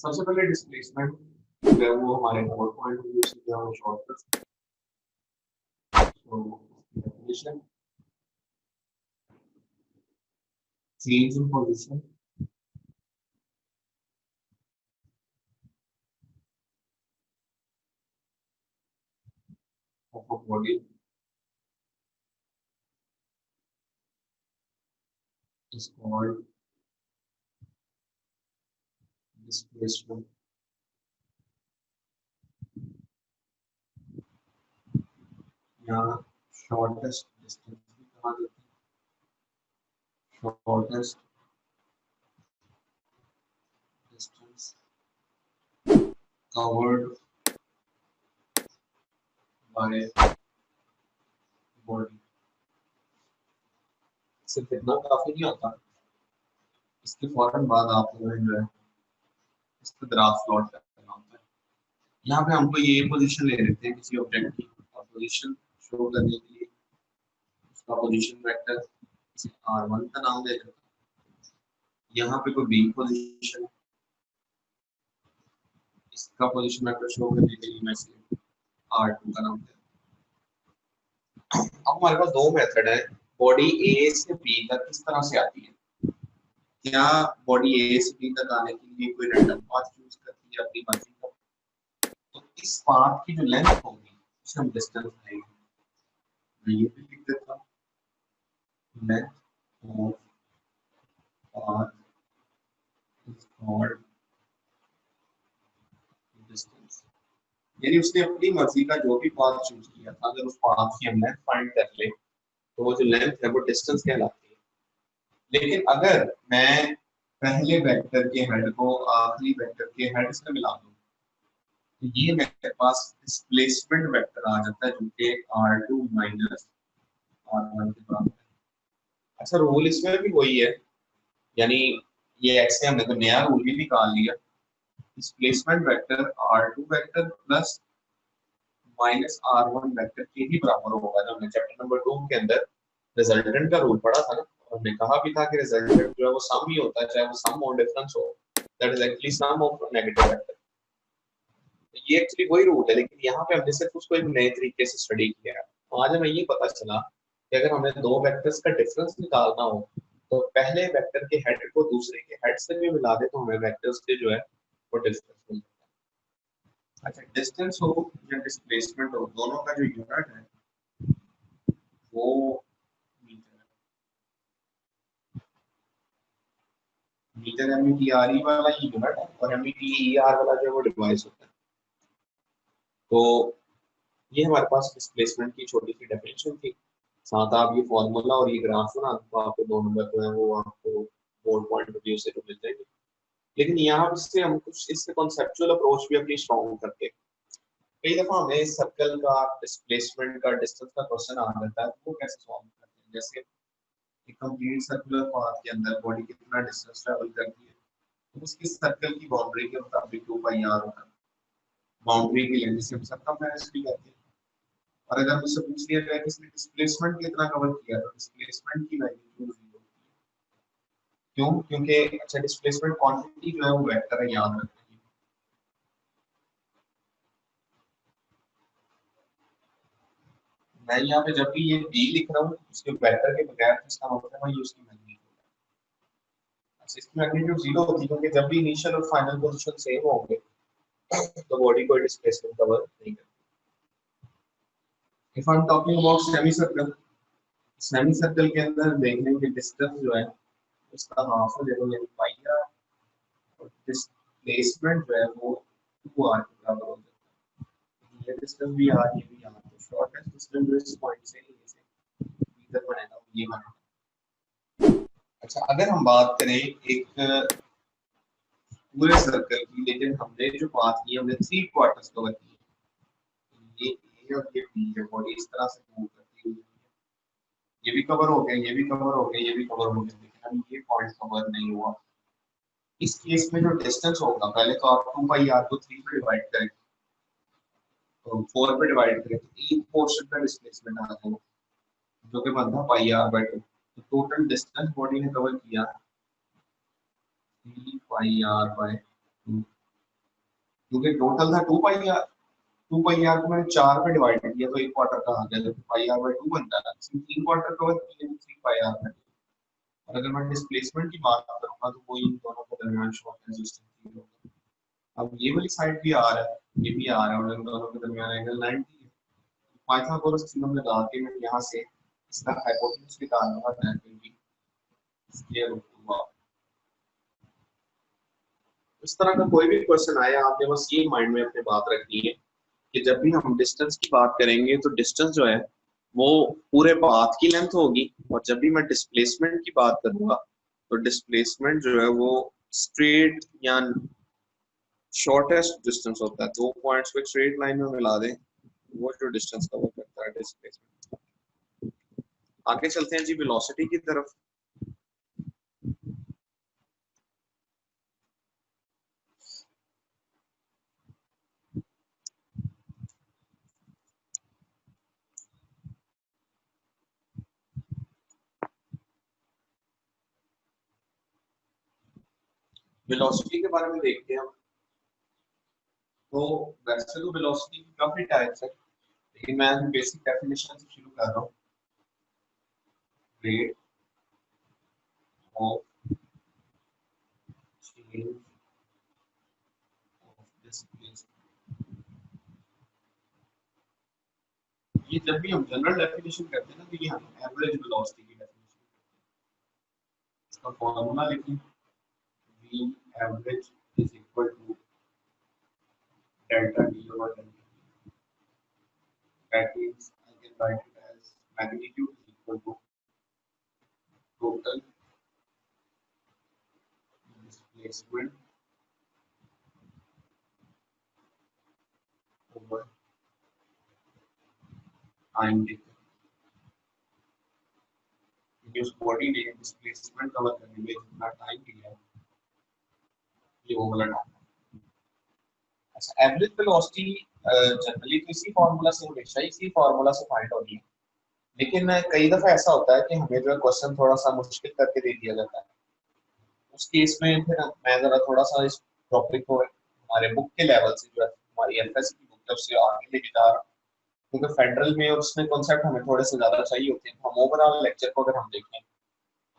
सबसे पहले डिस्प्लेसमेंट जो है वो हमारे नोड पॉइंट ऑफ व्यू से जो है वो shortcut definition change in position of a body is called displacement या शॉर्टेस्ट डिस्टेंस भी कहा जाता है shortest distance covered by body सिर्फ इतना काफी नहीं होता इसके फौरन बाद आप लोगों जो है इसको ग्राफ प्लॉट करना होता है यहाँ पे हमको ये पोजीशन ले लेते हैं किसी ऑब्जेक्ट की और पोजीशन शो करने के लिए उसका पोजीशन वेक्टर r1 का नाम दे देते हैं यहाँ पे कोई बी पोजीशन इसका पोजीशन वेक्टर शो करने के लिए मैं इसे r2 का नाम दे अब हमारे पास दो मेथड है बॉडी ए से बी तक किस तरह से आती है क्या बॉडी ए से बी तक आने के लिए कोई रैंडम पाथ चूज करती है अपनी मर्जी का तो इस पाथ की जो लेंथ होगी उसे हम डिस्टेंस कहेंगे मैं ये भी लिख देता हूं length of path is called distance यानी उसने अपनी मर्जी का जो भी पाथ चूज किया था अगर उस पाथ की हम लेंथ फाइंड कर ले तो वो जो लेंथ है वो डिस्टेंस कहलाती है लेकिन अगर मैं पहले वेक्टर के हेड को आखिरी वेक्टर के हेड से मिला दूं तो ये मेरे पास डिस्प्लेसमेंट वेक्टर आ जाता है जो कि r2 माइनस r1 के बराबर है अच्छा रूल इसमें भी वही है यानी ये x से हमने तो नया रूल भी निकाल लिया displacement vector r2 vector plus minus r1 vector के ही बराबर होगा जो हमने चैप्टर नंबर 2 के अंदर रिजल्टेंट का रूल पढ़ा था ना हमने कहा भी था कि रिजल्टेंट जो है वो सम ही होता है चाहे वो सम और डिफरेंस हो that is actually sum of negative vector ये एक्चुअली वही रूल है लेकिन यहाँ पे हमने सिर्फ उसको एक नए तरीके से स्टडी किया है तो आज हमें ये पता चला कि अगर हमें दो वेक्टर्स का डिफरेंस निकालना हो तो पहले वेक्टर के हेड को दूसरे के हेड से भी मिला दे तो हमें वेक्टर्स के जो है वो डिफरेंस मिल जाता है अच्छा डिस्टेंस हो या डिस्प्लेसमेंट हो दोनों का जो यूनिट है वो मीटर METRE वाला ही यूनिट है और METER वाला जो है वो डिवाइस होता है तो ये हमारे पास डिस्प्लेसमेंट की छोटी सी डेफिनेशन थी साथ आप ये फॉर्मूला और ये ग्राफ बना तो आपको दो नंबर जो है वो आपको बोर्ड पॉइंट ऑफ व्यू से मिल जाएंगे लेकिन यहाँ से हम कुछ इससे कॉन्सेप्चुअल अप्रोच भी अपनी स्ट्रॉन्ग करके कई दफा हमें सर्कल का डिस्प्लेसमेंट का डिस्टेंस का क्वेश्चन आ जाता है तो वो कैसे सॉल्व करते हैं जैसे एक कंप्लीट सर्कुलर पाथ के अंदर बॉडी कितना डिस्टेंस ट्रैवल करती है तो उसकी सर्कल की बाउंड्री के मुताबिक 2 पाई r होता है बाउंड्री की लेंथ से हम सर्कमफेरेंस भी कहते हैं और अगर मुझसे पूछ लिया जाए कि इसने डिस्प्लेसमेंट कितना कवर किया तो डिस्प्लेसमेंट की वैल्यू 0 क्यों क्योंकि अच्छा डिस्प्लेसमेंट क्वांटिटी जो है वो वेक्टर है याद रखना मैं यहाँ पे जब भी ये d लिख रहा हूँ उसके वेक्टर के बगैर इसका मतलब है ये उसकी मैग्नीट्यूड है अच्छा इसकी मैग्नीट्यूड 0 होती है क्योंकि जब भी इनिशियल और फाइनल पोजीशन सेम होंगे तो बॉडी को डिस्प्लेसमेंट कवर नहीं करती if I am talking about semi circle के अंदर देखने के डिस्टेंस जो है उसका हाफ ले लो यानी पाई r और डिस्प्लेसमेंट जो है वो 2r के बराबर हो जाता है ये डिस्टेंस भी r ये भी r तो शॉर्टेस्ट डिस्टेंस जो इस पॉइंट से ये से इधर बनेगा ये बनेगा अच्छा अगर हम बात करें एक पूरे सर्कल की लेकिन हमने जो बात की हमने 3 क्वार्टर्स कवर किए ये ए और ये बी है बॉडी इस तरह से मूव करती हुई ये भी कवर हो गया ये भी कवर हो गया ये भी कवर हो गया लेकिन अब ये पॉइंट कवर नहीं हुआ इस केस में जो डिस्टेंस होगा पहले तो आप 2 पाई r को 3 पे डिवाइड करें तो 4 पे डिवाइड करें तो एक पोर्शन का डिस्प्लेसमेंट आ जाएगा जो कि बनता है पाई r बाय 2 तो टोटल डिस्टेंस बॉडी ने कवर किया 3 पाई r बाय 2 क्योंकि टोटल था 2 पाई आर, 2 पाई आर को मैंने 4 पे डिवाइड किया तो 1/4 कहा गया, तो पाई आर/2 बनता है, इसमें 3/4 कवर किए तो 3 पाई आर। और अगर मैं डिस्प्लेसमेंट की बात करूंगा तो वो इन दोनों के दरमियान शॉर्ट रेजिस्टेंस होगा। अब ये वाली साइड भी आर है, ये भी आर है, और इन दोनों के दरमियान एंगल 90 है। पाइथागोरस थ्योरम लगा के मैं यहाँ से इसका हाइपोटेनस निकालूंगा, that will be square root 2 of. इस तरह का कोई भी क्वेश्चन आए आपने बस ये माइंड में अपने बात रखनी है कि जब भी हम डिस्टेंस की बात करेंगे तो डिस्टेंस जो है वो पूरे पाथ की लेंथ होगी, और जब भी मैं डिस्प्लेसमेंट की बात करूंगा तो डिस्प्लेसमेंट जो है वो स्ट्रेट या शॉर्टेस्ट डिस्टेंस होता है, दो पॉइंट्स को एक स्ट्रेट लाइन में मिला दें, वो जो डिस्टेंस कवर करता है डिस्प्लेसमेंट। आगे चलते हैं जी वेलोसिटी की तरफ। वेलोसिटी के बारे में देखते हैं। तो वैसे तो वेलोसिटी की काफी टाइप्स है, लेकिन मैं बेसिक डेफिनेशन से शुरू कर रहा हूँ। Rate of change of displacement, ये जब भी हम जनरल डेफिनेशन करते हैं ना तो ये हम एवरेज वेलोसिटी की डेफिनेशन, इसका फॉर्मूला लिखें, v average is equal to delta d over delta t, that means I can write it as magnitude is equal to total displacement over time taken। उस बॉडी ने displacement cover करने में जितना time लिया है ये वो वाला टाइम। अच्छा, एवरेज वेलोसिटी जनरली तो इसी फार्मूला से, हमेशा इसी फार्मूला से फाइंड होगी, लेकिन कई दफा ऐसा होता है कि हमें जो है क्वेश्चन थोड़ा सा मुश्किल करके दे दिया जाता है। उस केस में फिर मैं जरा थोड़ा सा इस टॉपिक को हमारे बुक के लेवल से, जो है हमारी एफएससी की बुक है उससे आगे लेके जा रहा हूँ, क्योंकि फेडरल में और उसमें कॉन्सेप्ट हमें थोड़े से ज्यादा चाहिए होते हैं। हम ओवरऑल लेक्चर को अगर हम देखें,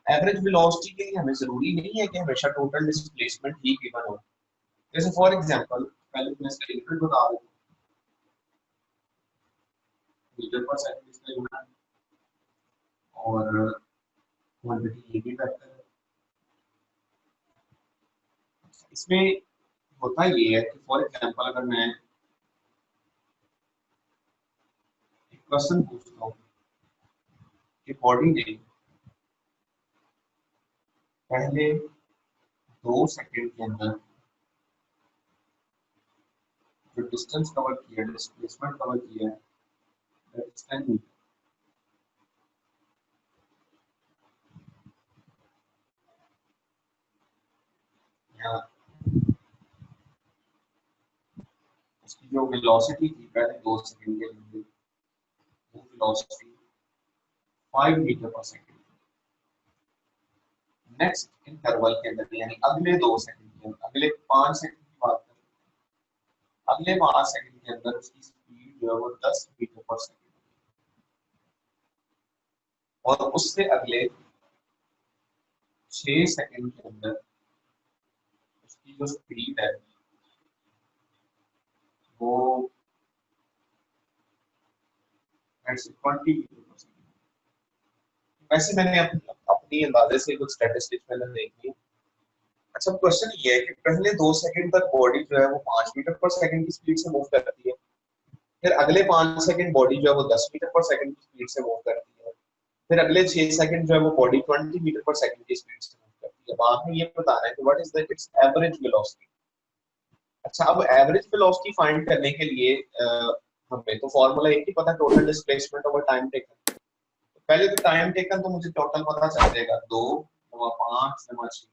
एवरेज वेलोसिटी के लिए हमें जरूरी नहीं है कि हमेशा टोटल डिस्प्लेसमेंट ही गिवन हो। जैसे फॉर एग्जांपल पहले मैं इसका यूनिट बता दूं, मीटर पर सेकंड इसका यूनिट, और क्वांटिटी ये भी वेक्टर है। इसमें होता ये है कि फॉर एग्जांपल अगर मैं एक क्वेश्चन पूछता हूँ कि बॉडी ने पहले 2 सेकंड के अंदर जो डिस्टेंस कवर किया, डिस्प्लेसमेंट कवर किया है, दैट इज 10 मीटर। या उसकी जो वेलोसिटी थी पहले 2 सेकंड के अंदर, वो वेलोसिटी 5 मीटर पर सेकंड। नेक्स्ट इंटरवल के अंदर यानी अगले 2 सेकंड के अंदर, अगले 5 सेकंड की बात करें, अगले 5 सेकंड के अंदर उसकी स्पीड जो है वो 10 मीटर पर सेकंड, और उससे अगले 6 सेकंड के अंदर उसकी जो स्पीड है वो 20 मीटर पर सेकंड। वैसे मैंने अपनी अंदाजे से कुछ स्टैटिस्टिक्स मैंने देखी। अच्छा, क्वेश्चन ये है कि पहले 2 सेकंड तक बॉडी जो है वो 5 मीटर पर सेकंड की स्पीड से मूव करती है, फिर अगले 5 सेकंड बॉडी जो है वो 10 मीटर पर सेकंड की स्पीड से मूव करती है, फिर अगले 6 सेकंड जो है वो बॉडी 20 मीटर पर सेकंड की स्पीड से मूव करती है। अब आपने ये बताना है कि what is the it's average velocity. अच्छा, अब एवरेज वेलोसिटी फाइंड करने के लिए हमें तो फॉर्मूला एक ही पता है, total displacement over time taken. पहले तो टाइम टेकन तो मुझे टोटल पता चल जाएगा, 2 5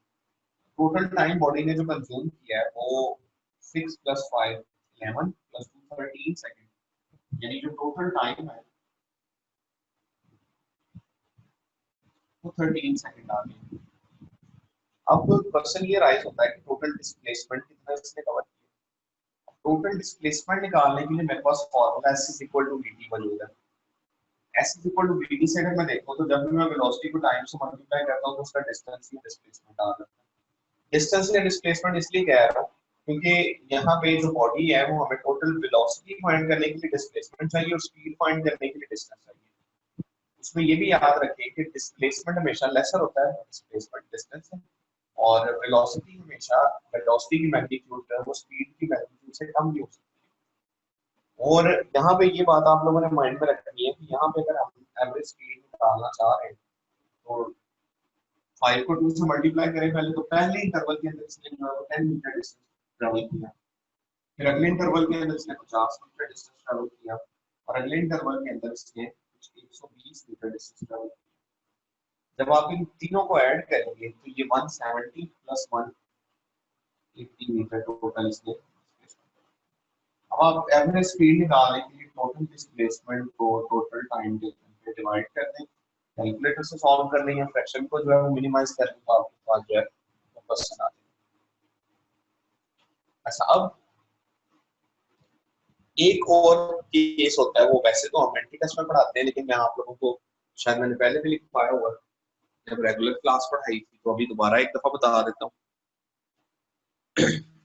टोटल टाइम बॉडी ने जो कंज्यूम किया है वो 6 + 5 11 + 2 13 सेकंड, यानी जो टोटल टाइम है वो 13 सेकंड आ गया। अब क्वेश्चन ये राइज होता है कि टोटल डिस्प्लेसमेंट कितना इसने कवर किया। टोटल डिस्प्लेसमेंट निकालने के लिए मेरे पास formula s is equal to vt मौजूद है। s is equal to vt से अगर मैं देखूं तो जब भी मैं वेलोसिटी को टाइम से मल्टीप्लाई करता हूं तो उसका डिस्टेंस या डिस्प्लेसमेंट आ जाता है। डिस्टेंस या डिस्प्लेसमेंट इसलिए कह रहा हूं क्योंकि यहाँ पे जो बॉडी है वो हमें टोटल वेलोसिटी फाइंड करने के लिए डिस्प्लेसमेंट चाहिए और स्पीड फाइंड करने के लिए डिस्टेंस चाहिए। उसमें ये भी याद रखें कि डिस्प्लेसमेंट हमेशा लेसर होता है डिस्प्लेसमेंट डिस्टेंस से, और वेलोसिटी हमेशा वेलोसिटी की मैग्नीट्यूड जो है वो स्पीड की मैग्नीट्यूड से कम नहीं हो सकती। और यहाँ पे ये बात आप लोगों ने माइंड में रखनी है कि यहाँ पे अगर हम एवरेज स्पीड निकालना चाह रहे हैं तो 5 को 2 से मल्टीप्लाई करें पहले, तो पहले इंटरवल के अंदर इसने जो है वो 10 मीटर डिस्टेंस ट्रैवल किया, फिर अगले इंटरवल के अंदर इसने 50 मीटर डिस्टेंस ट्रैवल किया और अगले इंटरवल के अंदर इसने 120 मीटर डिस्टेंस ट्रैवल किया। जब आप इन तीनों को ऐड करेंगे तो ये 170 प्लस 180 मीटर टोटल इसने। अब आप एवरेज स्पीड निकालने के लिए टोटल डिस्प्लेसमेंट को टोटल टाइम पे डिवाइड कर दें, कैलकुलेटर से सॉल्व कर लें या फ्रैक्शन को जो है वो मिनिमाइज कर लें तो आपके पास जो है वो क्वेश्चन आ जाएगा। अच्छा, अब एक और केस होता है, वो वैसे तो हम एंटीटेस्ट में पढ़ाते हैं लेकिन मैं आप लोगों को शायद मैंने पहले भी लिख पाया हुआ जब रेगुलर क्लास पढ़ाई थी, तो अभी दोबारा एक दफा बता देता हूँ।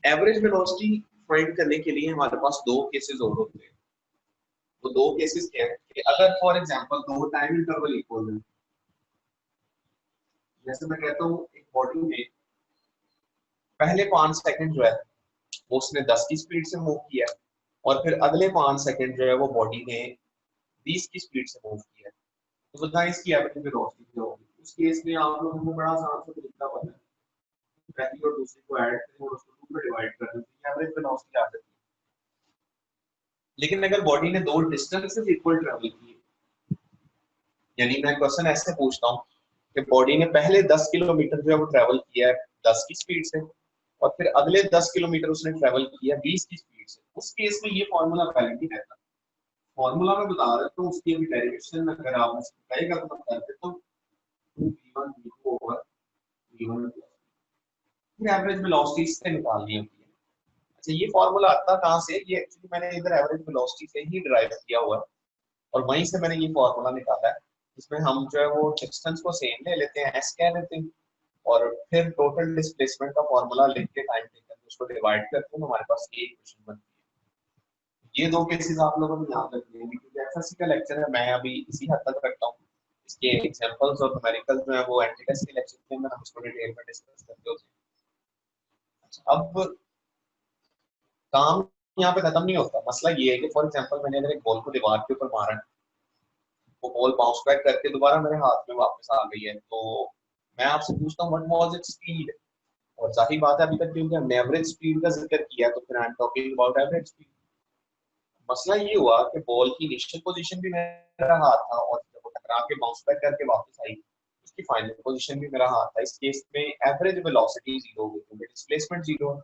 एवरेज वेलोसिटी फाइंड करने के लिए हमारे पास दो केसेस और होते हैं। वो दो केसेस क्या है कि अगर फॉर एग्जांपल दो टाइम इंटरवल इक्वल है, जैसे मैं कहता हूँ एक बॉडी में पहले 5 सेकंड जो है वो उसने 10 की स्पीड से मूव किया और फिर अगले 5 सेकंड जो है वो बॉडी ने 20 की स्पीड से मूव किया, तो बताएं इसकी एवरेज वेलोसिटी क्या होगी। उस केस में आप लोगों को बड़ा आसान सा तरीका पता है, पहली और दूसरी को ऐड करें और उसको 2 में डिवाइड कर दें तो एवरेज वेलोसिटी आ जाती है। लेकिन अगर बॉडी ने दो डिस्टेंसेस इक्वल ट्रैवल किए, यानी मैं क्वेश्चन ऐसे पूछता हूँ कि बॉडी ने पहले 10 किलोमीटर जो है वो ट्रैवल किया है 10 की स्पीड से और फिर अगले 10 किलोमीटर उसने ट्रैवल किया 20 की स्पीड से, उस केस में ये फॉर्मूला वैलिड नहीं रहता। फॉर्मूला में बता देता हूँ, उसकी अभी डेरिवेशन अगर आप मुझसे बताइएगा तो मैं बता देता हूँ। 2v1 v2 ओवर v1 फिर एवरेज वेलोसिटी से निकालनी होती है। अच्छा, ये फॉर्मूला आता कहाँ से? ये एक्चुअली मैंने इधर एवरेज वेलोसिटी से ही डिराइव किया हुआ है और वहीं से मैंने ये फॉर्मूला निकाला है। इसमें हम जो है वो डिस्टेंस को सेम ले लेते हैं, एस कह लेते हैं और फिर टोटल डिस्प्लेसमेंट का फॉर्मूला लिख के टाइम टेकन उसको डिवाइड करते हैं तो हमारे पास ये इक्वेशन बनती है। ये दो केसेस आप लोगों को याद रखने हैं क्योंकि एफएससी का लेक्चर है, मैं अभी इसी हद तक रखता हूँ। इसके एग्जांपल्स और न्यूमेरिकल्स जो है वो एंटीटेस्ट के लेक्चर के अंदर हम इसको डिटेल में डिस्कस करते होते हैं। अच्छा, अब काम यहाँ पे खत्म नहीं होता। मसला ये है कि फॉर एग्जांपल मैंने अगर एक बॉल को दीवार के ऊपर मारा है, वो बॉल बाउंस बैक करके दोबारा मेरे हाथ में वापस आ गई है, तो मैं आपसे पूछता हूँ व्हाट वाज इट्स स्पीड। और जाहिर बात है अभी तक क्योंकि हमने एवरेज स्पीड का जिक्र किया तो फिर आई am talking about average speed. मसला ये हुआ कि बॉल की इनिशियल पोजीशन भी मेरा हाथ था और जब वो टकरा के बाउंस बैक करके वापस आई उसकी फाइनल पोजीशन भी मेरा हाथ था। इस केस में एवरेज वेलोसिटी जीरो हो गई क्योंकि डिस्प्लेसमेंट जीरो है।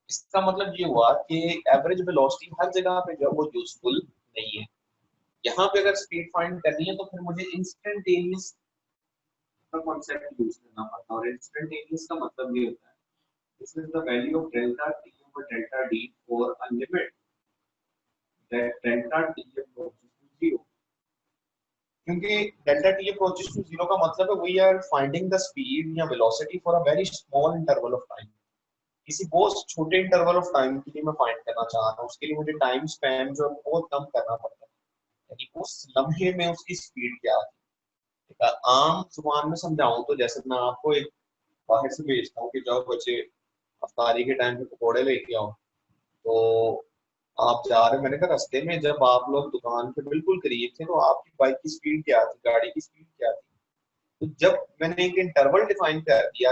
इसका मतलब ये हुआ कि एवरेज वेलोसिटी हर जगह पे जो वो यूजफुल नहीं है। यहाँ पे अगर स्पीड फाइंड करनी है तो फिर मुझे इंस्टेंटेनियस का कॉन्सेप्ट यूज करना पड़ता है और इंस्टेंटेनियस का मतलब ये होता है this is the value of delta t over delta d for a limit that delta t approaches to zero. क्योंकि delta t approaches to zero का मतलब है we are finding the speed या velocity for a very small interval of time. किसी बहुत छोटे interval of time के लिए मैं फाइंड करना चाह रहा हूँ, उसके लिए मुझे टाइम स्पैन जो है बहुत कम करना पड़ता है, यानी उस लम्हे में उसकी स्पीड क्या है। आम जुबान में समझाऊं तो जैसे मैं आपको एक बाहर से भेजता हूँ कि जाओ बच्चे अफ्तारी के टाइम पे पकौड़े लेके आओ, तो आप जा रहे, मैंने कहा रास्ते में जब आप लोग दुकान के बिल्कुल करीब थे तो आपकी बाइक की स्पीड क्या थी, गाड़ी की स्पीड क्या थी। तो जब मैंने एक इंटरवल डिफाइन कर दिया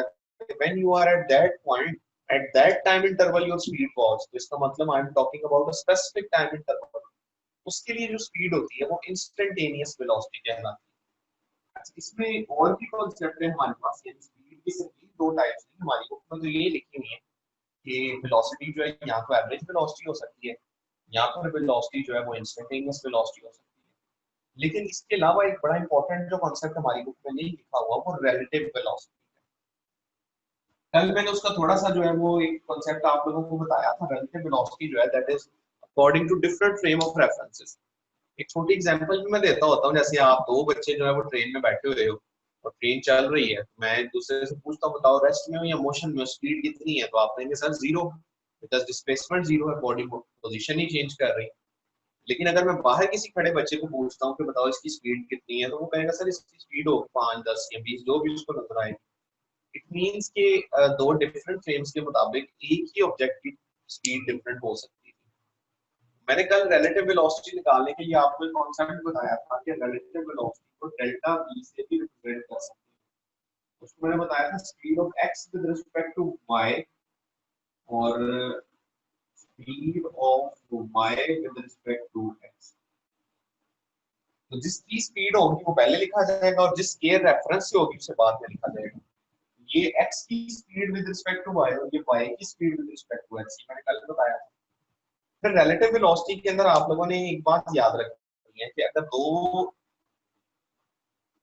when you are at that point at that time interval your speed was, तो इसका मतलब I am talking about a specific time interval. उसके लिए जो स्पीड होती है वो इंस्टेंटेनियस वेलोसिटी कहलाती है। अच्छा, इसमें और भी कॉन्सेप्ट है हमारे पास, यानी स्पीड की सिर्फ दो टाइप्स हैं हमारी बुक में, तो ये लिखी हुई है कि वेलोसिटी जो है या तो एवरेज वेलोसिटी हो सकती है या फिर वेलोसिटी जो है वो इंस्टेंटेनियस वेलोसिटी हो सकती है। लेकिन इसके अलावा एक बड़ा इंपॉर्टेंट जो कॉन्सेप्ट हमारी बुक में नहीं लिखा हुआ वो रिलेटिव वेलोसिटी कल मैंने उसका थोड़ा सा जो है वो एक कॉन्सेप्ट आप लोगों को बताया था, रिलेटिव वेलोसिटी जो है that is according to different frame of references. एक छोटी एग्जांपल भी मैं देता होता हूँ, जैसे आप दो बच्चे जो है वो ट्रेन में बैठे हुए हो और ट्रेन चल रही है, मैं एक दूसरे से पूछता हूँ बताओ रेस्ट में हो या मोशन में, स्पीड कितनी है, तो आप कहेंगे sir zero, because displacement zero है, बॉडी पोजीशन ही चेंज कर रही है। लेकिन अगर मैं बाहर किसी खड़े बच्चे को पूछता हूँ कि बताओ इसकी स्पीड कितनी है, तो वो कहेगा सर इसकी स्पीड हो 5, 10 या 20 जो भी उसको नजर आए। इट मीन्स के दो डिफरेंट फ्रेम्स के मुताबिक एक ही ऑब्जेक्ट की स्पीड डिफरेंट हो सकती है। मैंने कल रिलेटिव वेलोसिटी निकालने के लिए आपको एक कॉन्सेप्ट बताया था कि रिलेटिव वेलोसिटी को डेल्टा v से भी रिप्रेजेंट कर सकते हैं। उसको मैंने बताया था speed of x with respect to y और speed of y with respect to x। तो जिसकी स्पीड होगी वो पहले लिखा जाएगा और जिस स्केयर रेफरेंस से होगी उसे बाद में लिखा जाएगा। ये x की speed with respect to y और ये y की speed with respect to x, मैंने कल बताया था। फिर रिलेटिव वेलोसिटी के अंदर आप लोगों ने एक बात याद रखनी है कि अगर दो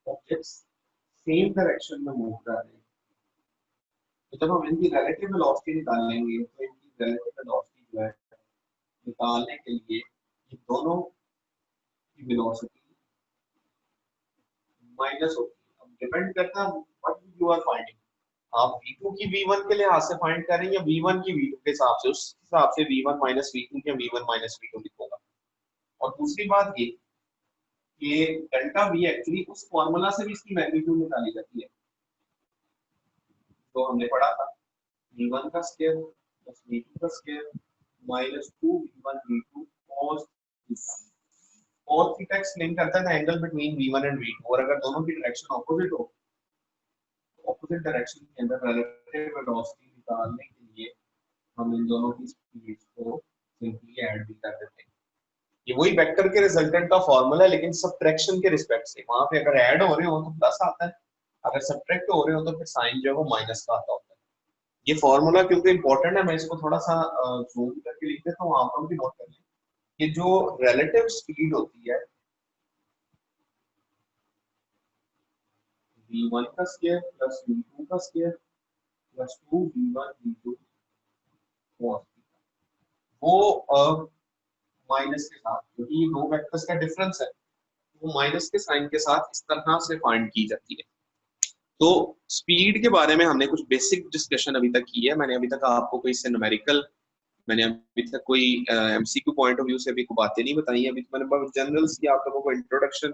ऑब्जेक्ट्स सेम डायरेक्शन में मूव कर रहे हैं, तो जब हम इनकी रिलेटिव वेलोसिटी निकालेंगे तो इनकी रिलेटिव वेलोसिटी जो है निकालने के लिए ये दोनों की वेलोसिटी माइनस होती है। अब डिपेंड करता है व्हाट यू आर फाइंडिंग, आप v2 की v1 के लिहाज से फाइंड कर रहे हैं या v1 की v2 के हिसाब से, उस हिसाब से v1 माइनस v2 या v1 माइनस v2 लिखूंगा। और दूसरी बात ये कि डेल्टा v एक्चुअली उस फॉर्मूला से भी इसकी मैग्नीट्यूड निकाली जाती है तो हमने पढ़ा था, v1 का स्क्वायर प्लस v2 का square minus 2v1 v2 cos theta. cos theta explain करता है the angle between v1 and v2, और अगर दोनों की डायरेक्शन ऑपोजिट हो, ऑपोजिट डायरेक्शन के अंदर रिलेटिव वेलोसिटी निकालने के लिए हम इन दोनों की स्पीड को सिंपली ऐड भी कर देते हैं। ये वही वेक्टर के रिजल्टेंट का फॉर्मूला है, लेकिन सबट्रैक्शन के रिस्पेक्ट से। वहां पे अगर ऐड हो रहे हो तो प्लस आता है, अगर सबट्रैक्ट हो रहे हो तो फिर साइन जो है वो माइनस का आता होता है। ये फॉर्मूला क्योंकि इंपॉर्टेंट है, मैं इसको थोड़ा सा जूम करके लिख देता हूँ, आप लोग भी नोट कर लें। कि जो रिलेटिव स्पीड होती है v1 का स्क्वायर प्लस v2 का square plus 2v1 v2 cos वो माइनस के साथ, क्योंकि ये दो वेक्टर्स का डिफरेंस है, वो माइनस के साइन के साथ इस तरह से फाइंड की जाती है। तो स्पीड के बारे में हमने कुछ बेसिक डिस्कशन अभी तक की है। मैंने अभी तक आपको कोई इससे न्यूमेरिकल, मैंने अभी तक कोई एमसीक्यू पॉइंट ऑफ व्यू से अभी कोई बातें नहीं बताई है। अभी तो मैंने बहुत जनरल सी आप लोगों को इंट्रोडक्शन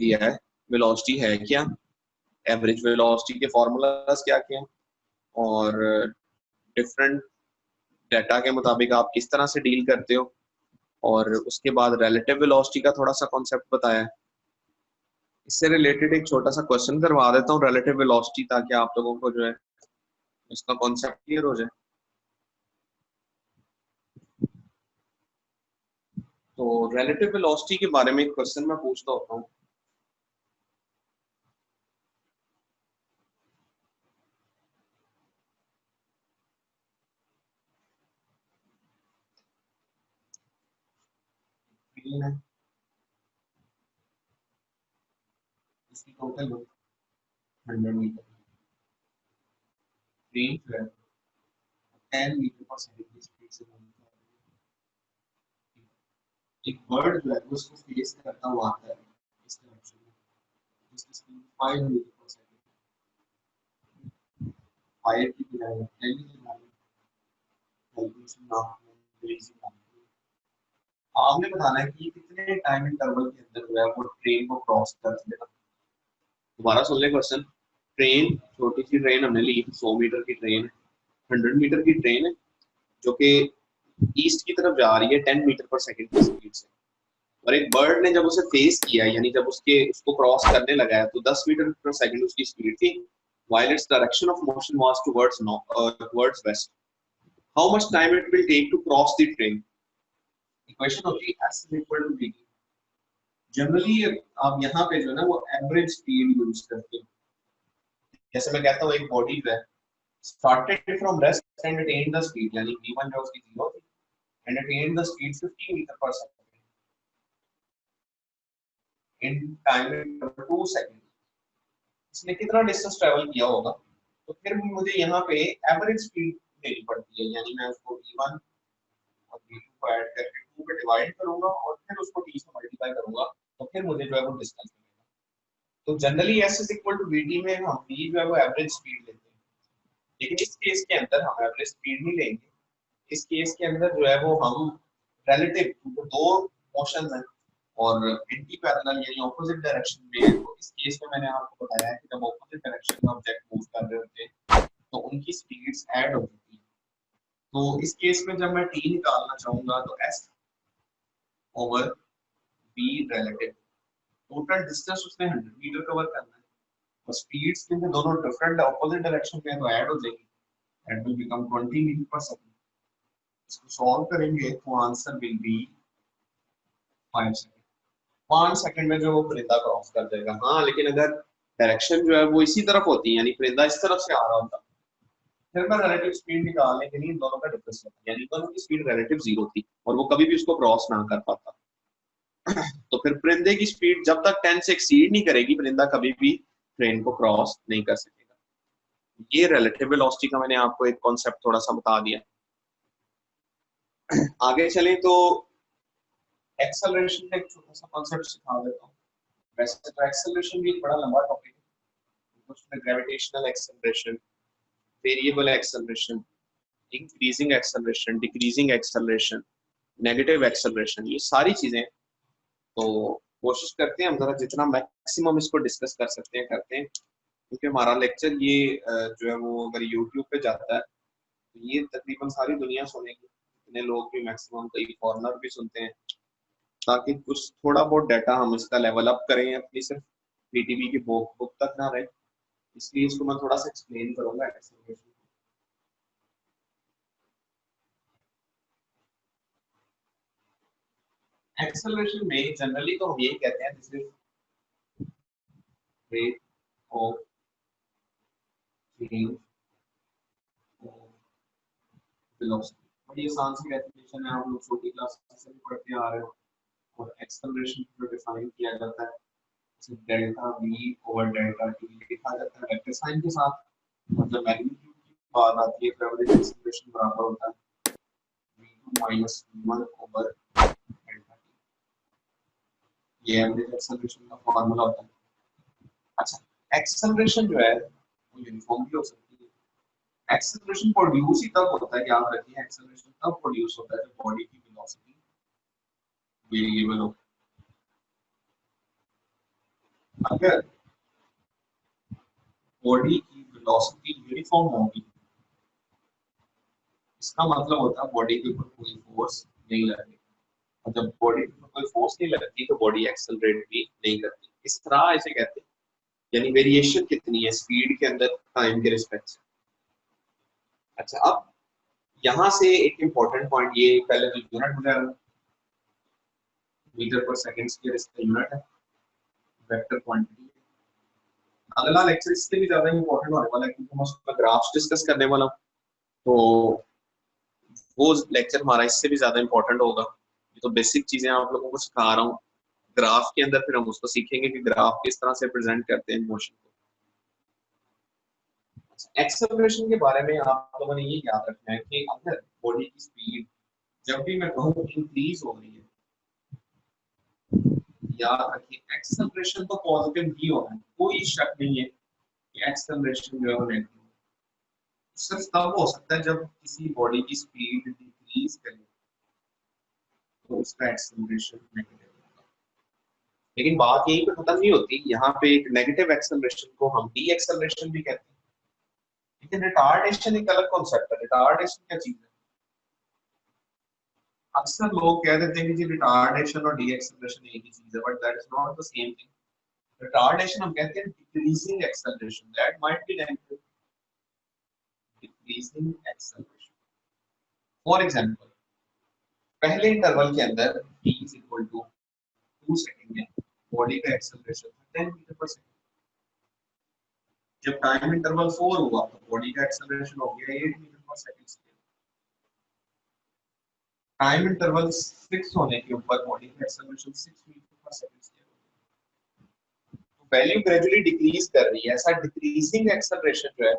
दिया है, वेलोसिटी है क्या, एवरेज वेलोसिटी के फॉर्मूलाज क्या क्या, और डिफरेंट डाटा के मुताबिक आप किस तरह से डील करते हो, और उसके बाद रिलेटिव वेलोसिटी का थोड़ा सा कॉन्सेप्ट बताया है। इससे रिलेटेड एक छोटा सा क्वेश्चन करवा देता हूँ रिलेटिव वेलोसिटी, ताकि आप लोगों को जो है इसका कॉन्सेप्ट क्लियर हो जाए। तो रिलेटिव वेलोसिटी के बारे में एक क्वेश्चन मैं पूछता होता हूँ। है इसकी टोटल 100 मीटर, ट्रेन जो है 10 मीटर पर सेकंड की स्पीड से मूव कर रही है। एक बर्ड जो है उसको फेस करता हुआ आता है इस डायरेक्शन में, जिसकी स्पीड 5 मीटर पर सेकंड, फायर की बजाय 10 की बजाय कैलकुलेशन नाम है। आपने बताना है कि कितने टाइम इंटरवल के अंदर जो है वो ट्रेन को क्रॉस कर देगा। दोबारा सुन ले क्वेश्चन। ट्रेन, छोटी सी ट्रेन हमने ली, 100 मीटर की ट्रेन, 100 मीटर की ट्रेन है जो कि ईस्ट की तरफ जा रही है 10 मीटर पर सेकंड की स्पीड से, और एक बर्ड ने जब उसे फेस किया, यानी जब उसको क्रॉस करने लगा है, तो 10 मीटर पर सेकंड उसकी स्पीड थी, while its direction of motion was towards west. How much time it will take to cross the train? Equation होती है s equal to dt। Generally आप यहाँ पे जो है ना वो एवरेज स्पीड यूज करते हो। जैसे मैं कहता हूँ एक बॉडी जो है started from rest and attained the speed, यानी v1 जो उसकी 0 थी and attained the speed 50 meter पर सेकंड in time 2 सेकंड। इसने कितना डिस्टेंस ट्रेवल किया होगा? तो फिर मुझे यहाँ पे एवरेज स्पीड लेनी पड़ती है, यानी मैं उसको v1 और v2 को ऐड करके 2 पे डिवाइड करूंगा और फिर उसको t से मल्टीप्लाई करूंगा, तो फिर मुझे जो है वो डिस्टेंस मिलेगा। तो generally s is equal to vt में हम v जो है वो एवरेज स्पीड लेते हैं, लेकिन इस केस के अंदर हम एवरेज स्पीड नहीं लेंगे। इस केस के अंदर जो है वो हम रिलेटिव, तो दो मोशन है और एंटी पैरेलल यानी ऑपोजिट डायरेक्शन में है, तो इस केस में मैंने आपको बताया है कि जब ऑपोजिट डायरेक्शन में ऑब्जेक्ट मूव कर रहे होते हैं तो उनकी स्पीड्स ऐड हो जाती है। तो इस केस में जब मैं t निकालना चाहूंगा तो s over v relative, total distance उसने 100 मीटर कवर करना है और स्पीड्स क्योंकि दोनों डिफरेंट ऑपोजिट डायरेक्शन में है तो ऐड हो जाएगी, दैट विल बिकम 20 मीटर पर सेकंड। इसको सॉल्व करेंगे तो answer will be 5 second. 5 second में जो वो परिंदा क्रॉस कर जाएगा। हाँ, लेकिन अगर डायरेक्शन जो है वो इसी तरफ होती है, यानी परिंदा इस तरफ से आ रहा होता, फिर मैं रिलेटिव स्पीड निकालने के लिए इन दोनों का डिफरेंस लेता, यानी दोनों की स्पीड रिलेटिव जीरो थी और वो कभी भी उसको क्रॉस ना कर पाता। तो फिर परिंदे की स्पीड जब तक 10 से एक्सीड नहीं करेगी, परिंदा कभी भी ट्रेन को क्रॉस नहीं कर सकेगा। ये रिलेटिव वेलोसिटी का मैंने आपको एक कॉन्सेप्ट थोड़ा सा बता दिया। आगे चलें तो एक्सेलरेशन का एक छोटा सा कॉन्सेप्ट सिखा देता हूँ। वैसे तो एक्सेलरेशन भी एक बड़ा लंबा टॉपिक है, उसमें gravitational acceleration, variable acceleration, increasing acceleration, decreasing acceleration, negative acceleration, ये सारी चीजें। तो कोशिश करते हैं हम जरा जितना मैक्सिमम इसको डिस्कस कर सकते हैं करते हैं, क्योंकि हमारा लेक्चर ये जो है वो अगर यूट्यूब पे जाता है तो ये तकरीबन सारी दुनिया सुनेगी, इतने लोग भी मैक्सिमम, कई फॉरेनर भी सुनते हैं, ताकि कुछ थोड़ा बहुत डाटा हम इसका लेवल अप करें, अपनी सिर्फ पीटीबी की बुक तक ना रहे, इसलिए इसको मैं थोड़ा सा एक्सप्लेन करूंगा एक्सेलरेशन। एक्सेलरेशन में जनरली तो हम यही कहते हैं this is rate of change of velocity. बड़ी आसान सी डेफिनेशन है, आप लोग छोटी क्लास से भी पढ़ते आ रहे हो। और एक्सेलरेशन को डिफाइन किया जाता है जैसे delta v over delta t लिखा जाता है वेक्टर साइन के साथ, मतलब मैग्नीट्यूड की बात आती है तो एवरेज एक्सेलरेशन बराबर होता है v2 minus v1 over delta t। ये एवरेज एक्सेलरेशन का फार्मूला होता है। अच्छा, एक्सेलरेशन जो है वो यूनिफॉर्म भी हो सकती है। एक्सेलरेशन प्रोड्यूस ही तब होता है, याद रखिए, एक्सेलरेशन तब प्रोड्यूस होता है जब बॉडी की वेलोसिटी वेरिएबल हो। अगर बॉडी की वेलोसिटी यूनिफॉर्म होगी, इसका मतलब होता है बॉडी के ऊपर कोई फोर्स नहीं लग रही, और जब बॉडी के ऊपर कोई फोर्स नहीं लगती तो बॉडी एक्सेलरेट भी नहीं करती। इस तरह ऐसे कहते हैं, यानी वेरिएशन कितनी है स्पीड के अंदर टाइम के रिस्पेक्ट से। अच्छा, अब यहाँ से एक इम्पोर्टेंट पॉइंट, ये पहले जो यूनिट वगैरह मीटर पर सेकंड के इसका यूनिट है, वेक्टर क्वांटिटी। अगला लेक्चर इससे भी ज्यादा इम्पोर्टेंट होने वाला है क्योंकि मैं उसमें ग्राफ्स डिस्कस करने वाला हूँ, तो वो लेक्चर हमारा इससे भी ज्यादा इम्पोर्टेंट होगा। ये तो बेसिक चीजें आप लोगों को सिखा रहा हूँ, ग्राफ के अंदर फिर हम उसको सीखेंगे कि ग्राफ किस तरह से प्रेजेंट करते हैं मोशन को। एक्सेलरेशन के बारे में आप लोगों ने ये याद रखना है कि अगर बॉडी की स्पीड जब भी मैं कहूँ इंक्रीज हो रही है, याद रखिए एक्सेलरेशन तो पॉजिटिव ही होना है, कोई शक नहीं है कि एक्सेलरेशन जो है वो नेगेटिव सिर्फ तब हो सकता है जब किसी बॉडी की स्पीड डिक्रीज करे तो उसका एक्सेलरेशन नेगेटिव होगा। लेकिन बात यहीं पे खत्म नहीं होती, यहाँ पे एक नेगेटिव एक्सेलरेशन को हम डी एक्सेलरेशन भी कहते हैं। लेकिन रिटार्डेशन एक अलग कॉन्सेप्ट है। रिटार्डेशन क्या चीज है? अक्सर लोग कह देते हैं कि जी रिटार्डेशन और डी एक्सेलरेशन एक ही चीज है, but that is not the same thing. Retardation हम कहते हैं decreasing acceleration, that might be negative, decreasing acceleration. For example, पहले इंटरवल के अंदर t is equal to 2 second में बॉडी का एक्सेलरेशन 10 मीटर पर सेकंड। जब टाइम इंटरवल 4 हुआ तो बॉडी का एक्सेलरेशन हो गया 8 मीटर पर सेकंड। टाइम इंटरवल 6 होने के ऊपर बॉडी का एक्सेलरेशन 6 मीटर पर सेकंड। तो वैल्यू ग्रेजुअली डिक्रीज कर रही है। ऐसा डिक्रीजिंग एक्सेलरेशन जो है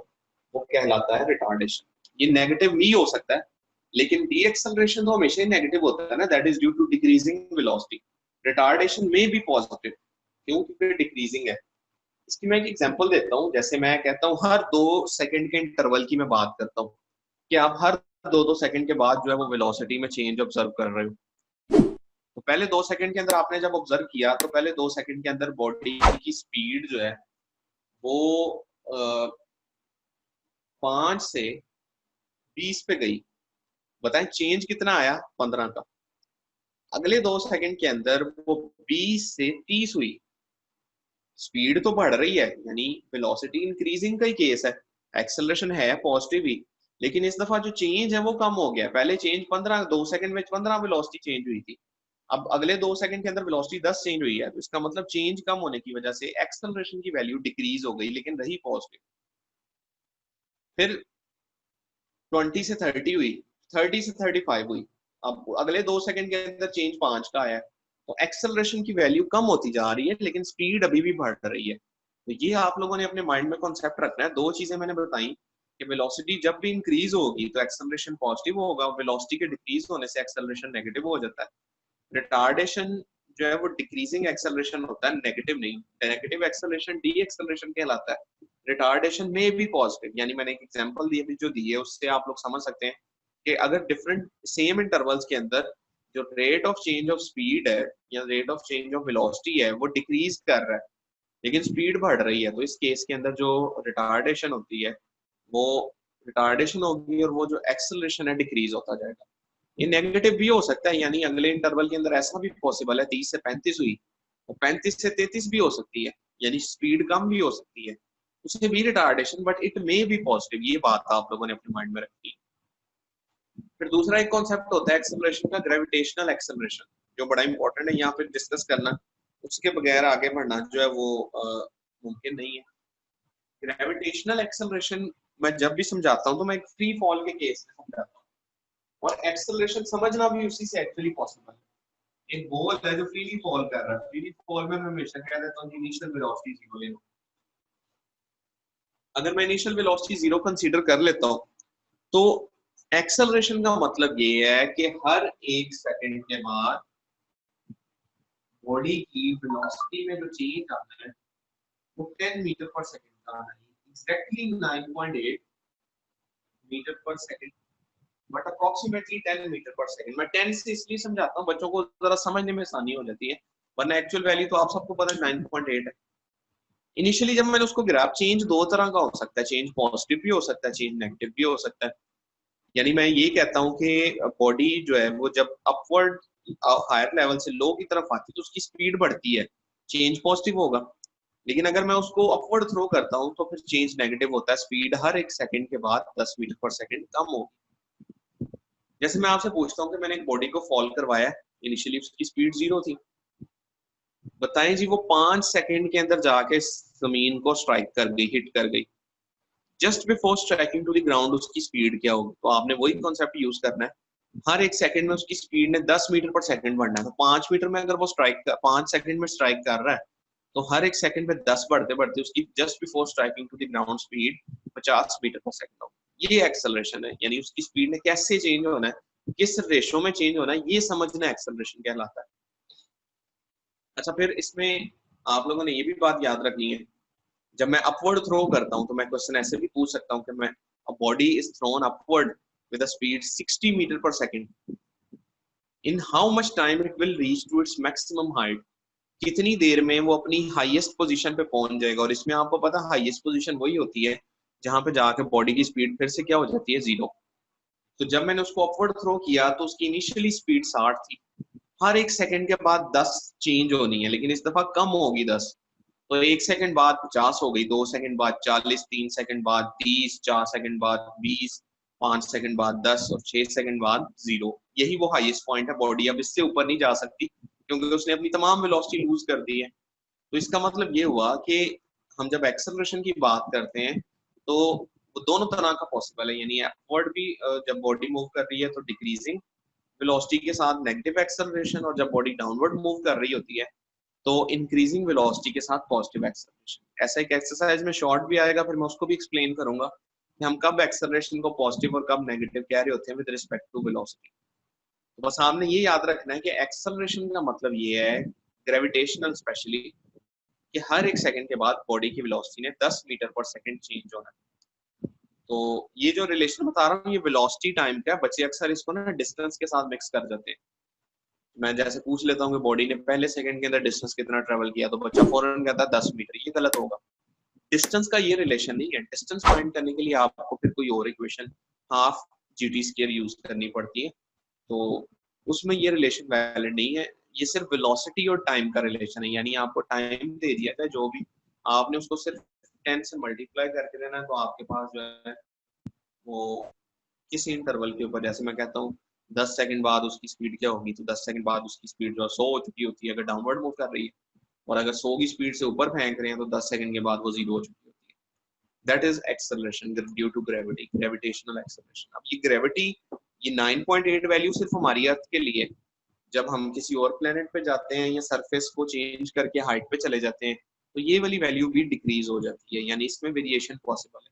वो कहलाता है रिटार्डेशन। ये नेगेटिव भी हो सकता है, लेकिन डी एक्सेलरेशन तो हमेशा ही नेगेटिव होता है ना, that is due to decreasing velocity. Retardation में भी पॉजिटिव, क्यों? क्योंकि डिक्रीजिंग है। इसकी मैं एक एग्जांपल देता हूँ। जैसे मैं कहता हूँ हर 2 सेकंड के इंटरवल की मैं बात करता हूँ कि आप हर 2-2 सेकंड के बाद जो है वो वेलोसिटी में चेंज ऑब्जर्व कर रहे हो। तो पहले 2 सेकंड के अंदर आपने जब ऑब्जर्व किया तो पहले 2 सेकंड के अंदर बॉडी की स्पीड जो है वो 5 से 20 पे गई। बताएं चेंज कितना आया? 15 का। अगले 2 सेकंड के अंदर वो 20 से 30 हुई। स्पीड तो बढ़ रही है, यानी वेलोसिटी इंक्रीजिंग का ही केस है, एक्सेलरेशन है पॉजिटिव ही, लेकिन इस दफा जो चेंज है वो कम हो गया। पहले चेंज 15, 2 सेकंड में 15 वेलोसिटी चेंज हुई थी, अब अगले 2 सेकंड के अंदर वेलोसिटी 10 चेंज हुई है। तो इसका मतलब चेंज कम होने की वजह से एक्सेलरेशन की वैल्यू डिक्रीज हो गई, लेकिन रही पॉजिटिव। फिर 20 से 30 हुई, 30 से 35 हुई, अब अगले 2 सेकंड के अंदर चेंज 5 का आया। तो एक्सेलरेशन की वैल्यू कम होती जा रही है, लेकिन स्पीड अभी भी बढ़ रही है। तो ये आप लोगों ने अपने माइंड में कॉन्सेप्ट रखना है। 2 चीजें मैंने बताई कि वेलोसिटी जब भी इंक्रीज होगी तो एक्सेलरेशन पॉजिटिव होगा, वेलोसिटी के डिक्रीज होने से एक्सेलरेशन नेगेटिव हो जाता है। रिटार्डेशन जो है वो डिक्रीजिंग एक्सेलरेशन होता है, नेगेटिव नहीं। नेगेटिव एक्सेलरेशन डी एक्सेलरेशन कहलाता है। रिटार्डेशन में भी पॉजिटिव, यानी मैंने एक एग्जांपल दी अभी जो दी है उससे आप लोग समझ सकते हैं कि अगर डिफरेंट सेम इंटरवल्स के अंदर जो rate of change of speed है या rate of change of velocity है वो डिक्रीज कर रहा है, लेकिन स्पीड बढ़ रही है, तो इस केस के अंदर जो रिटार्डेशन होती है वो रिटार्डेशन होगी और वो जो एक्सेलरेशन है डिक्रीज होता जाएगा। ये नेगेटिव भी हो सकता है, यानी अगले इंटरवल के अंदर ऐसा भी पॉसिबल है 30 से 35 हुई, तो 35 से 33 भी हो सकती है, यानी स्पीड कम भी हो सकती है, उसे भी retardation, but it may be positive. ये बात आप लोगों ने अपने माइंड में रखी। फिर दूसरा एक कॉन्सेप्ट होता है एक्सेलरेशन का, ग्रेविटेशनल एक्सेलरेशन, जो बड़ा इंपॉर्टेंट है यहाँ पे डिस्कस करना। उसके बगैर आगे बढ़ना जो है वो मुमकिन नहीं है। ग्रेविटेशनल एक्सेलरेशन मैं जब भी समझाता हूँ तो मैं एक फ्री फॉल के केस में समझाता हूँ, और एक्सेलरेशन समझना भी उसी से एक्चुअली पॉसिबल है। एक बॉल है जो फ्रीली फॉल कर रहा है, फ्रीली फॉल में मैं हमेशा कह देता हूँ कि इनिशियल वेलोसिटी 0 ले लो। अगर मैं इनिशियल वेलोसिटी 0 कंसीडर कर लेता हूँ तो एक्सेलरेशन का मतलब ये है कि हर 1 सेकंड के बाद बॉडी की वेलोसिटी में जो चेंज आता है वो 10 मीटर पर सेकंड का आना है, एग्जैक्टली 9.8 मीटर पर सेकंड, बट अप्रोक्सीमेटली 10 मीटर पर सेकंड। मैं 10 से इसलिए समझाता हूँ बच्चों को जरा समझने में आसानी हो जाती है, वरना एक्चुअल वैल्यू तो आप सबको पता है 9.8 है। इनिशियली जब मैंने उसको गिरा, चेंज दो तरह का हो सकता है, चेंज पॉजिटिव भी हो सकता है, चेंज नेगेटिव भी हो सकता है। यानी मैं ये कहता हूँ कि बॉडी जो है वो जब अपवर्ड हायर लेवल से लो की तरफ आती है तो उसकी स्पीड बढ़ती है, चेंज पॉजिटिव होगा। लेकिन अगर मैं उसको अपवर्ड थ्रो करता हूँ तो फिर चेंज नेगेटिव होता है, स्पीड हर 1 सेकंड के बाद 10 मीटर पर सेकंड कम होगी। जैसे मैं आपसे पूछता हूँ कि मैंने एक बॉडी को फॉल करवाया, इनिशियली उसकी स्पीड 0 थी, बताएं जी वो 5 सेकंड के अंदर जाके जमीन को स्ट्राइक कर गई, हिट कर गई, just before striking to the ground उसकी स्पीड क्या होगी? तो आपने वही कॉन्सेप्ट यूज करना है, हर 1 सेकंड में उसकी स्पीड ने 10 मीटर पर सेकंड बढ़ना है। तो 5 मीटर में अगर वो 5 सेकंड में स्ट्राइक कर रहा है तो हर 1 सेकंड में 10 बढ़ते बढ़ते उसकी just before striking to the ground speed 50 meter पर सेकंड होगी। ये एक्सेलरेशन है, यानी उसकी स्पीड ने कैसे चेंज होना है, किस रेशो में चेंज होना है, ये समझना एक्सेलरेशन कहलाता है। अच्छा, फिर इसमें आप लोगों ने ये भी बात याद रखनी है, जब मैं अपवर्ड थ्रो करता हूं तो मैं क्वेश्चन ऐसे भी पूछ सकता हूं कि मैं body is thrown upward with a speed 60 metre पर second, in how much time it will reach to its maximum height, कितनी देर में वो अपनी हाईएस्ट पोजीशन पे पहुंच जाएगा। और इसमें आपको पता है हाईएस्ट पोजीशन वही होती है जहां पे जाके बॉडी की स्पीड फिर से क्या हो जाती है? 0। तो जब मैंने उसको अपवर्ड थ्रो किया तो उसकी इनिशियली स्पीड 60 थी, हर 1 सेकंड के बाद 10 चेंज होनी है, लेकिन इस दफा कम होगी 10। तो 1 सेकंड बाद 50 हो गई, 2 सेकंड बाद 40, 3 सेकंड बाद 30, 4 सेकंड बाद 20, 5 सेकंड बाद 10 और 6 सेकंड बाद 0। यही वो हाईएस्ट पॉइंट है, बॉडी अब इससे ऊपर नहीं जा सकती क्योंकि उसने अपनी तमाम वेलोसिटी लूज कर दी है। तो इसका मतलब ये हुआ कि हम जब एक्सेलरेशन की बात करते हैं तो वो दोनों तरह का पॉसिबल है, यानी अपवर्ड भी जब बॉडी मूव कर रही है तो डिक्रीजिंग वेलोसिटी के साथ नेगेटिव एक्सेलरेशन, और जब बॉडी डाउनवर्ड मूव कर रही होती है तो इंक्रीजिंग वेलोसिटी के साथ पॉजिटिव एक्सेलरेशन। ऐसा एक एक्सरसाइज में शॉर्ट भी आएगा, फिर मैं उसको भी एक्सप्लेन करूंगा। हम कब एक्सेलरेशन को पॉजिटिव और कब नेगेटिव कह रहे होते हैं विद रिस्पेक्ट टू वेलोसिटी। तो बस आपने ये याद रखना है कि एक्सेलरेशन का मतलब ये है, ग्रेविटेशनल स्पेशली, कि हर एक सेकंड के बाद बॉडी की वेलोसिटी ने 10 मीटर पर सेकंड चेंज होना है। तो ये जो रिलेशन बता रहा हूँ ये वेलोसिटी टाइम का, बच्चे अक्सर इसको ना डिस्टेंस के साथ मिक्स कर जाते हैं। मैं जैसे पूछ लेता हूँ कि बॉडी ने पहले सेकंड के अंदर डिस्टेंस कितना ट्रेवल किया, तो बच्चा फौरन कहता है 10 मीटर, ये गलत होगा। डिस्टेंस का ये रिलेशन नहीं है। डिस्टेंस फाइंड करने के लिए आपको फिर कोई और equation half GT square use करनी पड़ती है, तो उसमें ये रिलेशन वैलिड नहीं है। ये सिर्फ वेलोसिटी और टाइम का रिलेशन है, यानी आपको टाइम दे दिया था जो भी, आपने उसको सिर्फ 10 से मल्टीप्लाई करके देना है, तो आपके पास जो है वो किसी इंटरवल के ऊपर, जैसे मैं कहता हूँ 10 सेकंड बाद उसकी स्पीड क्या होगी, तो 10 सेकंड बाद उसकी स्पीड जो 100 हो चुकी होती है अगर डाउनवर्ड मूव कर रही है, और अगर 100 की स्पीड से ऊपर फेंक रहे हैं तो 10 सेकंड के बाद वो 0 हो चुकी होती है। That is acceleration due to gravity, gravitational acceleration. अब ये ग्रेविटी, ये 9.8 वैल्यू सिर्फ हमारी अर्थ के लिए, जब हम किसी और प्लेनेट पे जाते हैं या सरफेस को चेंज करके हाइट पे चले जाते हैं तो ये वाली वैल्यू भी डिक्रीज हो जाती है, यानी इसमें वेरिएशन पॉसिबल है।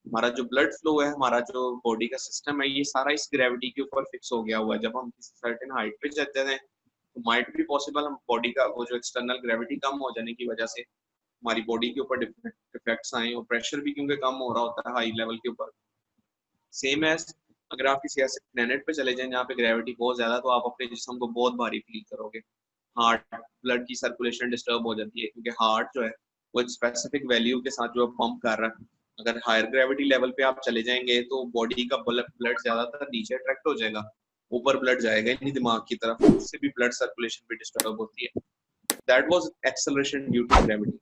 हमारा जो ब्लड फ्लो है, हमारा जो बॉडी का सिस्टम है, ये सारा इस ग्रेविटी के ऊपर फिक्स हो गया हुआ है। जब हम किसी सर्टेन हाइट पे जाते हैं तो माइट भी पॉसिबल हम बॉडी का वो जो एक्सटर्नल ग्रेविटी कम हो जाने की वजह से हमारी बॉडी के ऊपर इफेक्ट्स आए, और प्रेशर भी क्योंकि कम हो रहा होता है हाई लेवल के ऊपर। सेम एज अगर आप किसी ऐसे प्लेनेट पे चले जाएं जहाँ पे ग्रेविटी बहुत ज्यादा, तो आप अपने जिस्म को बहुत भारी फील करोगे। हार्ट, ब्लड की सर्कुलेशन डिस्टर्ब हो जाती है, क्योंकि हार्ट जो है वो एक स्पेसिफिक वैल्यू के साथ जो है पंप कर रहा है। अगर हायर ग्रेविटी लेवल पे आप चले जाएंगे तो बॉडी का ब्लड ज्यादातर नीचे अट्रैक्ट हो जाएगा, ऊपर ब्लड जाएगा नहीं दिमाग की तरफ, उससे भी ब्लड सर्कुलेशन भी डिस्टर्ब होती है। That was acceleration due to gravity.